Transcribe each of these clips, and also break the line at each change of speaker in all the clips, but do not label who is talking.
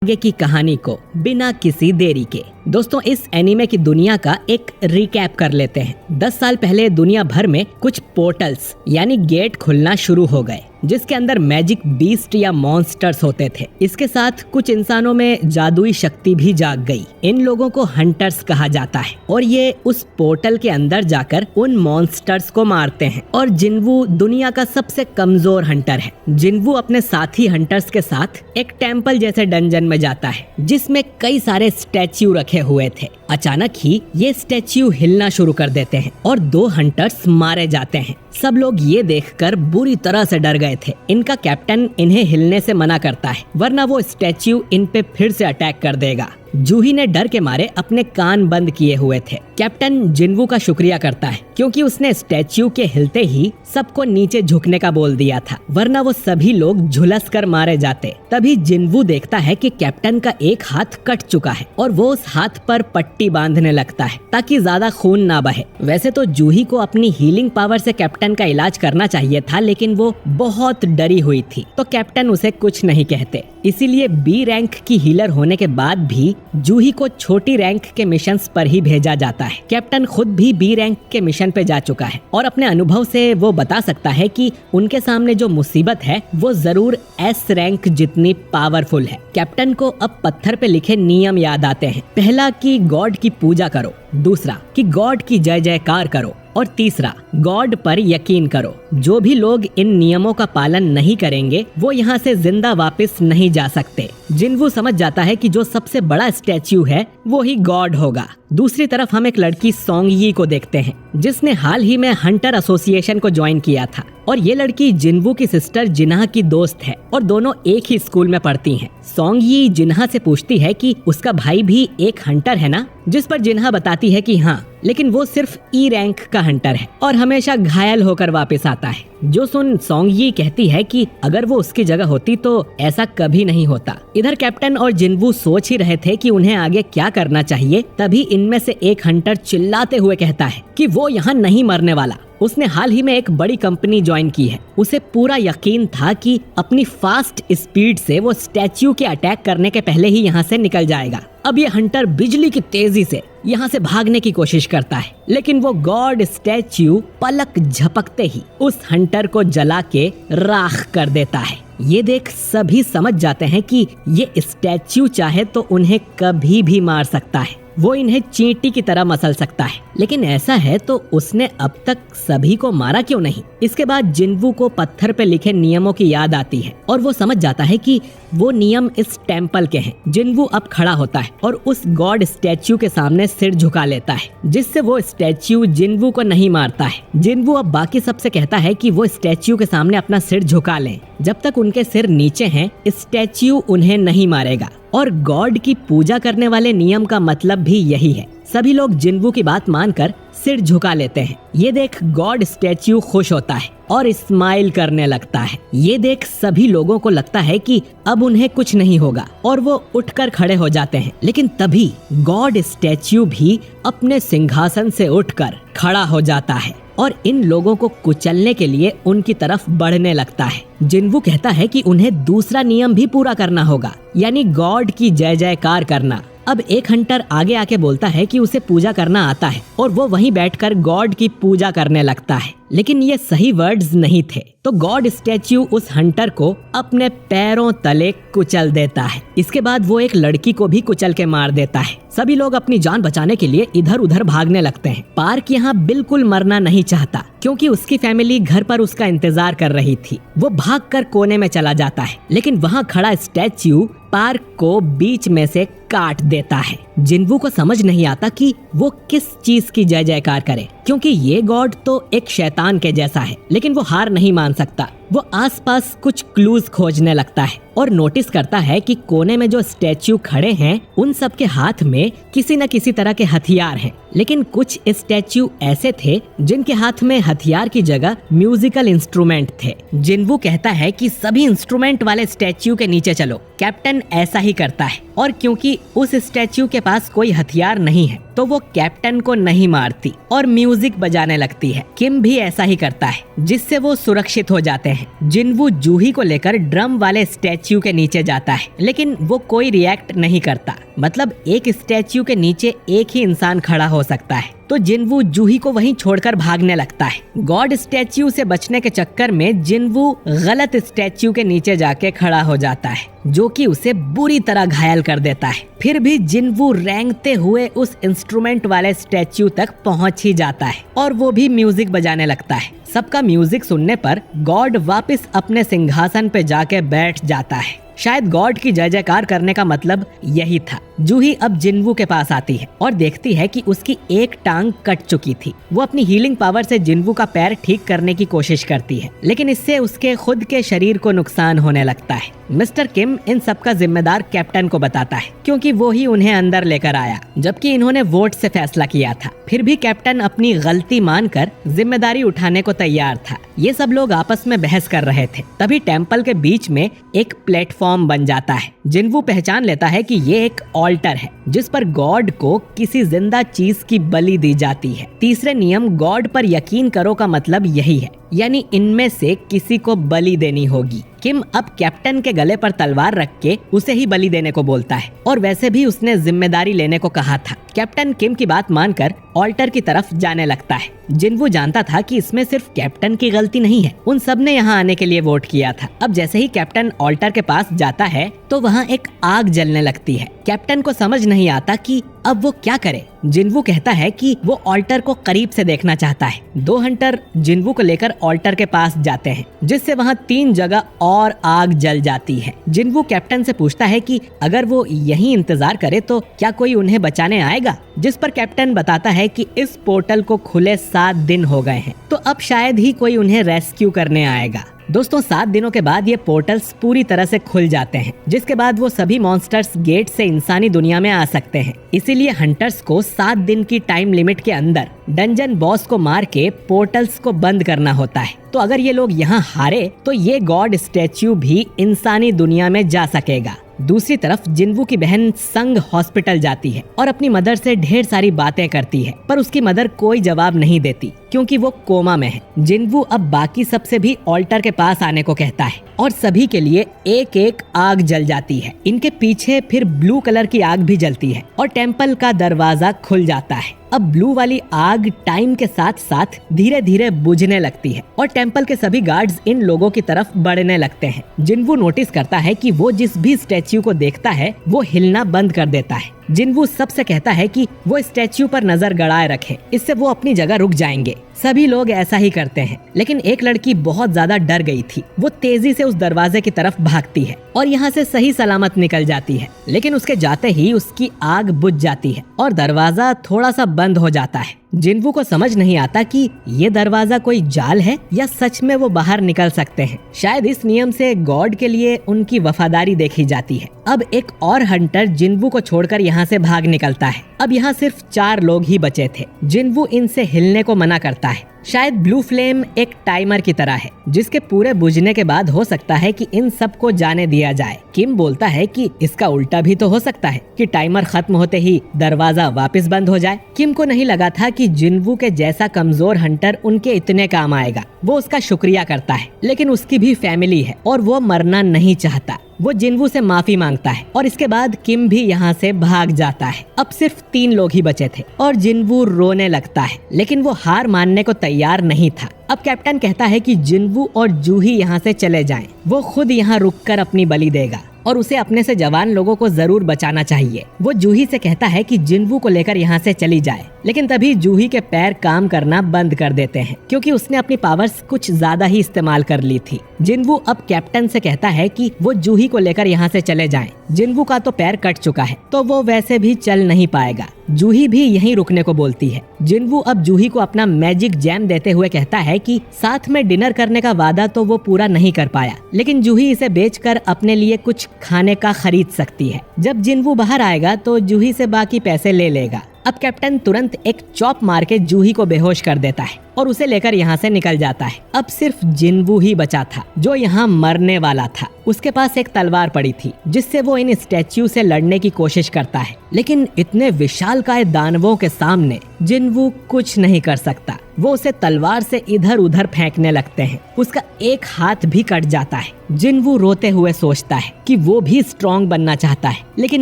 आगे की कहानी को बिना किसी देरी के दोस्तों इस एनीमे की दुनिया का एक रिकैप कर लेते हैं। 10 साल पहले दुनिया भर में कुछ पोर्टल्स यानी गेट खुलना शुरू हो गए जिसके अंदर मैजिक बीस्ट या मॉन्स्टर्स होते थे। इसके साथ कुछ इंसानों में जादुई शक्ति भी जाग गई। इन लोगों को हंटर्स कहा जाता है और ये उस पोर्टल के अंदर जाकर उन मॉन्स्टर्स को मारते हैं। और जिन्वू दुनिया का सबसे कमजोर हंटर है। जिन्वू अपने साथी हंटर्स के साथ एक टेम्पल जैसे डंजन में जाता है जिसमें कई सारे स्टैच्यू रखे हुए थे। अचानक ही ये स्टैच्यू हिलना शुरू कर देते हैं और 2 हंटर्स मारे जाते हैं। सब लोग ये देखकर बुरी तरह से डर गए थे। इनका कैप्टन इन्हें हिलने से मना करता है वरना वो स्टैच्यू इन पे फिर से अटैक कर देगा। जूही ने डर के मारे अपने कान बंद किए हुए थे। कैप्टन जिन्वू का शुक्रिया करता है क्योंकि उसने स्टैच्यू के हिलते ही सबको नीचे झुकने का बोल दिया था वरना वो सभी लोग झुलस कर मारे जाते। तभी जिन्वू देखता है कि कैप्टन का एक हाथ कट चुका है और वो उस हाथ पर पट्टी बांधने लगता है ताकि ज्यादा खून ना बहे। वैसे तो जूही को अपनी हीलिंग पावर से कैप्टन का इलाज करना चाहिए था लेकिन वो बहुत डरी हुई थी तो कैप्टन उसे कुछ नहीं कहते। इसीलिए बी रैंक की हीलर होने के बाद भी जूही को छोटी रैंक के मिशंस पर ही भेजा जाता है। कैप्टन खुद भी बी रैंक के मिशन पे जा चुका है और अपने अनुभव से वो बता सकता है कि उनके सामने जो मुसीबत है वो जरूर एस रैंक जितनी पावरफुल है। कैप्टन को अब पत्थर पे लिखे नियम याद आते हैं। पहला कि गॉड की पूजा करो, दूसरा कि गॉड की जय जयकार करो और तीसरा गॉड पर यकीन करो। जो भी लोग इन नियमों का पालन नहीं करेंगे वो यहाँ से जिंदा वापस नहीं जा सकते। जिन्वू समझ जाता है कि जो सबसे बड़ा स्टैच्यू है वो ही गॉड होगा। दूसरी तरफ हम एक लड़की सोंगयी को देखते हैं जिसने हाल ही में हंटर एसोसिएशन को ज्वाइन किया था और ये लड़की जिन्वू की सिस्टर जिन्हा की दोस्त है और दोनों एक ही स्कूल में पढ़ती हैं। सोंगयी जिन्हा से पूछती है कि उसका भाई भी एक हंटर है ना, जिस पर जिन्हा बताती है कि हाँ, लेकिन वो सिर्फ ई रैंक का हंटर है और हमेशा घायल होकर वापस आता है। जो सुन सोंगयी कहती है कि अगर वो उसकी जगह होती तो ऐसा कभी नहीं होता। इधर कैप्टन और जिन्वू सोच ही रहे थे कि उन्हें आगे क्या करना चाहिए, तभी इनमें से एक हंटर चिल्लाते हुए कहता है कि वो यहाँ नहीं मरने वाला। उसने हाल ही में एक बड़ी कंपनी ज्वाइन की है। उसे पूरा यकीन था कि अपनी फास्ट स्पीड से वो स्टैच्यू के अटैक करने के पहले ही यहाँ से निकल जाएगा। अब ये हंटर बिजली की तेजी से यहाँ से भागने की कोशिश करता है लेकिन वो गॉड स्टैच्यू पलक झपकते ही उस हंटर को जला के राख कर देता है। ये देख सभी समझ जाते हैं कि ये स्टैच्यू चाहे तो उन्हें कभी भी मार सकता है। वो इन्हें चींटी की तरह मसल सकता है, लेकिन ऐसा है तो उसने अब तक सभी को मारा क्यों नहीं। इसके बाद जिन्वू को पत्थर पे लिखे नियमों की याद आती है और वो समझ जाता है कि वो नियम इस टेम्पल के हैं। जिन्वू अब खड़ा होता है और उस गॉड स्टैच्यू के सामने सिर झुका लेता है जिससे वो स्टैच्यू जिन्वू को नहीं मारता है। जिन्वू अब बाकी सबसे कहता है कि वो स्टैच्यू के सामने अपना सिर झुका लें। जब तक उनके सिर नीचे हैं स्टैच्यू उन्हें नहीं मारेगा और गॉड की पूजा करने वाले नियम का मतलब भी यही है। सभी लोग जिन्वू की बात मानकर सिर झुका लेते हैं। ये देख गॉड स्टैच्यू खुश होता है और स्माइल करने लगता है। ये देख सभी लोगों को लगता है कि अब उन्हें कुछ नहीं होगा और वो उठकर खड़े हो जाते हैं। लेकिन तभी गॉड स्टैच्यू भी अपने सिंहासन से उठकर खड़ा हो जाता है और इन लोगों को कुचलने के लिए उनकी तरफ बढ़ने लगता है। जिन्वू कहता है कि उन्हें दूसरा नियम भी पूरा करना होगा, यानी गॉड की जय जयकार करना। अब एक हंटर आगे आके बोलता है कि उसे पूजा करना आता है और वो वहीं बैठकर गॉड की पूजा करने लगता है, लेकिन ये सही वर्ड्स नहीं थे। तो गॉड स्टैच्यू उस हंटर को अपने पैरों तले कुचल देता है। इसके बाद वो एक लड़की को भी कुचल के मार देता है। सभी लोग अपनी जान बचाने के लिए इधर उधर भागने लगते हैं। पार्क यहाँ बिल्कुल मरना नहीं चाहता क्योंकि उसकी फैमिली घर पर उसका इंतजार कर रही थी। वो भागकर कोने में चला जाता है लेकिन वहाँ खड़ा स्टैच्यू पार्क को बीच में से काट देता है। जिन्वू को समझ नहीं आता कि वो किस चीज की जय जयकार करे क्योंकि ये गॉड तो एक शैतान के जैसा है, लेकिन वो हार नहीं मान सकता। वो आसपास कुछ क्लूज खोजने लगता है और नोटिस करता है कि कोने में जो स्टैच्यू खड़े हैं उन सब के हाथ में किसी न किसी तरह के हथियार हैं, लेकिन कुछ स्टैच्यू ऐसे थे जिनके हाथ में हथियार की जगह म्यूजिकल इंस्ट्रूमेंट थे। जिन्वू कहता है कि सभी इंस्ट्रूमेंट वाले स्टैच्यू के नीचे चलो। कैप्टन ऐसा ही करता है और क्योंकि उस स्टैच्यू के पास कोई हथियार नहीं है तो तो वो कैप्टन को नहीं मारती और म्यूजिक बजाने लगती है। किम भी ऐसा ही करता है, जिससे वो सुरक्षित हो जाते हैं। जिनवू जूही को लेकर ड्रम वाले स्टैच्यू के नीचे जाता है, लेकिन वो कोई रिएक्ट नहीं करता। मतलब एक स्टैच्यू के नीचे एक ही इंसान खड़ा हो सकता है, तो जिनवू जूही को वहीं छोड़कर भागने लगता है। गॉड स्टैच्यू से बचने के चक्कर में जिनवू गलत स्टैच्यू के नीचे जाके खड़ा हो जाता है, जो कि उसे बुरी तरह घायल कर देता है। फिर भी जिनवू रेंगते हुए उस इंस्ट्रूमेंट वाले स्टैच्यू तक पहुंच ही जाता है और वो भी म्यूजिक बजाने लगता है। सबका म्यूजिक सुनने पर गॉड वापस अपने सिंहासन पे जाके बैठ जाता है। शायद गॉड की जय जयकार करने का मतलब यही था। जूही अब जिनवू के पास आती है और देखती है कि उसकी एक टांग कट चुकी थी। वो अपनी हीलिंग पावर से जिनवू का पैर ठीक करने की कोशिश करती है, लेकिन इससे उसके खुद के शरीर को नुकसान होने लगता है। मिस्टर किम इन सब का जिम्मेदार कैप्टन को बताता है, क्योंकि वो ही उन्हें अंदर लेकर आया, जबकि इन्होंने वोट से फैसला किया था। फिर भी कैप्टन अपनी गलती मानकर जिम्मेदारी उठाने को तैयार था। ये सब लोग आपस में बहस कर रहे थे। तभी टेम्पल के बीच में एक प्लेटफॉर्म बन जाता है। जिनवू पहचान लेता है कि ये एक ऑल्टर है, जिस पर गॉड को किसी जिंदा चीज की बलि दी जाती है। तीसरे नियम गॉड पर यकीन करो का मतलब यही है, यानी इनमें से किसी को बलि देनी होगी। किम अब कैप्टन के गले पर तलवार रख के उसे ही बलि देने को बोलता है, और वैसे भी उसने जिम्मेदारी लेने को कहा था। कैप्टन किम की बात मानकर ऑल्टर की तरफ जाने लगता है। जिनवू जानता था कि इसमें सिर्फ कैप्टन की गलती नहीं है, उन सब ने यहाँ आने के लिए वोट किया था। अब जैसे ही कैप्टन ऑल्टर के पास जाता है तो वहाँ एक आग जलने लगती है। कैप्टन को समझ नहीं आता कि अब वो क्या करे। जिनवू कहता है कि वो ऑल्टर को करीब से देखना चाहता है। 2 हंटर जिनवू को लेकर ऑल्टर के पास जाते हैं, जिससे वहाँ 3 जगह और आग जल जाती है। जिनवू कैप्टन से पूछता है कि अगर वो यहीं इंतजार करे तो क्या कोई उन्हें बचाने आएगा, जिस पर कैप्टन बताता है कि इस पोर्टल को खुले 7 दिन हो गए हैं, तो अब शायद ही कोई उन्हें रेस्क्यू करने आएगा। दोस्तों 7 दिनों के बाद ये पोर्टल्स पूरी तरह से खुल जाते हैं, जिसके बाद वो सभी मॉन्स्टर्स गेट से इंसानी दुनिया में आ सकते हैं। इसीलिए हंटर्स को 7 दिन की टाइम लिमिट के अंदर डंजन बॉस को मार के पोर्टल्स को बंद करना होता है। तो अगर ये लोग यहाँ हारे तो ये गॉड स्टैच्यू भी इंसानी दुनिया में जा सकेगा। दूसरी तरफ जिनवू की बहन संग हॉस्पिटल जाती है और अपनी मदर से ढेर सारी बातें करती है, पर उसकी मदर कोई जवाब नहीं देती क्योंकि वो कोमा में है। जिनवू अब बाकी सबसे भी ऑल्टर के पास आने को कहता है और सभी के लिए एक एक आग जल जाती है। इनके पीछे फिर ब्लू कलर की आग भी जलती है और टेम्पल का दरवाजा खुल जाता है। अब ब्लू वाली आग टाइम के साथ साथ धीरे धीरे बुझने लगती है और टेम्पल के सभी गार्ड्स इन लोगों की तरफ बढ़ने लगते हैं। जिनवू नोटिस करता है कि वो जिस भी स्टैच्यू को देखता है वो हिलना बंद कर देता है। जिनवू सबसे कहता है कि वो स्टैच्यू पर नजर गड़ाए रखे, इससे वो अपनी जगह रुक जाएंगे। सभी लोग ऐसा ही करते हैं, लेकिन एक लड़की बहुत ज्यादा डर गई थी। वो तेजी से उस दरवाजे की तरफ भागती है और यहाँ से सही सलामत निकल जाती है, लेकिन उसके जाते ही उसकी आग बुझ जाती है और दरवाजा थोड़ा सा बंद हो जाता है। जिनवू को समझ नहीं आता कि ये दरवाजा कोई जाल है या सच में वो बाहर निकल सकते हैं। शायद इस नियम से गॉड के लिए उनकी वफादारी देखी जाती है। अब एक और हंटर जिनवू को छोड़कर यहाँ से भाग निकलता है। अब यहाँ सिर्फ 4 लोग ही बचे थे। जिनवू इनसे हिलने को मना करता है। शायद ब्लू फ्लेम एक टाइमर की तरह है, जिसके पूरे बुझने के बाद हो सकता है कि इन सब को जाने दिया जाए। किम बोलता है कि इसका उल्टा भी तो हो सकता है कि टाइमर खत्म होते ही दरवाजा वापस बंद हो जाए। किम को नहीं लगा था कि जिनवू के जैसा कमजोर हंटर उनके इतने काम आएगा। वो उसका शुक्रिया करता है, लेकिन उसकी भी फैमिली है और वो मरना नहीं चाहता। वो जिनवू से माफी मांगता है और इसके बाद किम भी यहाँ से भाग जाता है। अब सिर्फ 3 लोग ही बचे थे और जिनवू रोने लगता है, लेकिन वो हार मानने को तैयार नहीं था। अब कैप्टन कहता है कि जिनवू और जूही यहाँ से चले जाएं। वो खुद यहाँ रुककर अपनी बलि देगा और उसे अपने से जवान लोगों को जरूर बचाना चाहिए। वो जूही से कहता है कि जिनवू को लेकर यहाँ से चली जाए, लेकिन तभी जूही के पैर काम करना बंद कर देते हैं क्योंकि उसने अपनी पावर्स कुछ ज्यादा ही इस्तेमाल कर ली थी। जिनवू अब कैप्टन से कहता है कि वो जूही को लेकर यहाँ से चले जाएं। जिनवू का तो पैर कट चुका है तो वो वैसे भी चल नहीं पाएगा। जूही भी यहीं रुकने को बोलती है। जिनवू अब जूही को अपना मैजिक जैम देते हुए कहता है कि साथ में डिनर करने का वादा तो वो पूरा नहीं कर पाया, लेकिन जूही इसे बेचकर अपने लिए कुछ खाने का खरीद सकती है। जब जिनवू बाहर आएगा तो जूही से बाकी पैसे ले लेगा। अब कैप्टन तुरंत एक चॉप मार के जूही को बेहोश कर देता है और उसे लेकर यहाँ से निकल जाता है। अब सिर्फ जिनवू ही बचा था जो यहाँ मरने वाला था। उसके पास एक तलवार पड़ी थी जिससे वो इन स्टैच्यू से लड़ने की कोशिश करता है, लेकिन इतने विशालकाय दानवों के सामने जिनवू कुछ नहीं कर सकता। वो उसे तलवार से इधर उधर फेंकने लगते हैं। उसका एक हाथ भी कट जाता है। जिनवू रोते हुए सोचता है कि वो भी स्ट्रॉन्ग बनना चाहता है लेकिन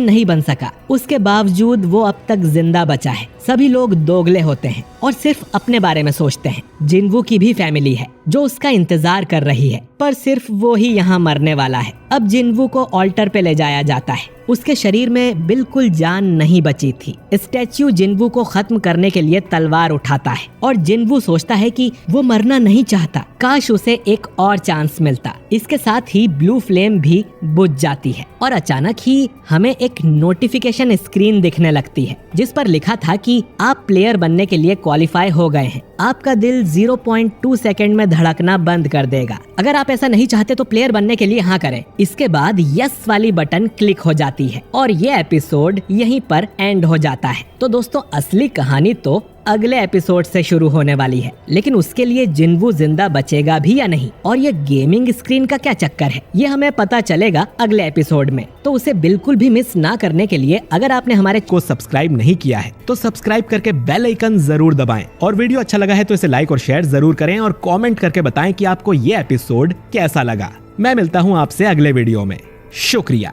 नहीं बन सका। उसके बावजूद वो अब तक जिंदा बचा है। सभी लोग दोगले होते हैं और सिर्फ अपने बारे में सोचते हैं। जिनवू की भी फैमिली है जो उसका इंतजार कर रही है, पर सिर्फ वो ही यहाँ मरने वाला है। अब जिनवू को ऑल्टर पे ले जाया जाता है। उसके शरीर में बिल्कुल जान नहीं बची थी। स्टैच्यू जिनवू को खत्म करने के लिए तलवार उठाता है और जिनवू सोचता है कि वो मरना नहीं चाहता, काश उसे एक और चांस मिलता। इसके साथ ही ब्लू फ्लेम भी बुझ जाती है और अचानक ही हमें एक नोटिफिकेशन स्क्रीन दिखने लगती है जिस पर लिखा था कि आप प्लेयर बनने के लिए क्वालिफाई हो गए हैं। आपका दिल 0.2 सेकंड में धड़कना बंद कर देगा। अगर आप ऐसा नहीं चाहते तो प्लेयर बनने के लिए हाँ करें। इसके बाद यस वाली बटन क्लिक हो जाती है और ये एपिसोड यहीं पर एंड हो जाता है। तो दोस्तों असली कहानी तो अगले एपिसोड से शुरू होने वाली है, लेकिन उसके लिए जिनवू जिंदा बचेगा भी या नहीं और ये गेमिंग स्क्रीन का क्या चक्कर है, ये हमें पता चलेगा अगले एपिसोड में। तो उसे बिल्कुल भी मिस ना करने के लिए अगर आपने हमारे
को सब्सक्राइब नहीं किया है तो सब्सक्राइब करके बेल आइकन जरूर दबाएं और वीडियो अच्छा लगा है तो इसे लाइक और शेयर जरूर करें और कमेंट करके बताएं कि आपको ये एपिसोड कैसा लगा। मैं मिलता हूँ आपसे अगले वीडियो में। शुक्रिया।